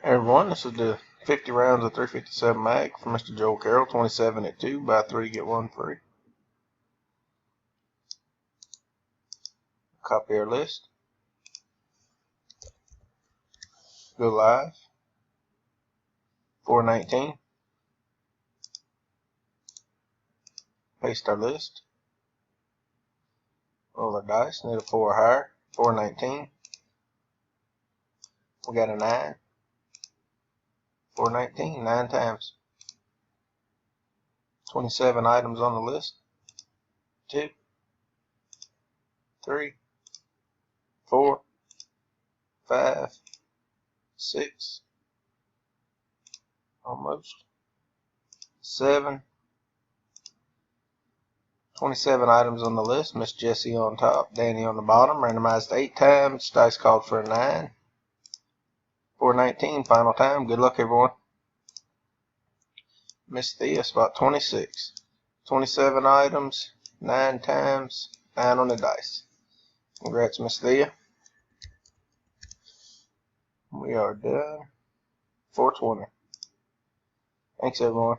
Hey everyone, this is the 50 rounds of 357 mag from Mr. Joel Carroll, 27 at 2, buy 3, get 1 free. Copy our list. Go live. 419. Paste our list. Roll our dice, need a 4 or higher. 419. We got a 9. 419, 9 times. 27 items on the list. 2, 3, 4, 5, 6, almost, 7, 27 items on the list. Miss Jessie on top, Danny on the bottom. Randomized 8 times. Dice called for a 9. 419, final time. Good luck, everyone. Miss Thea, spot 26. 27 items, 9 times, 9 on the dice. Congrats, Miss Thea. We are done. 420. Thanks, everyone.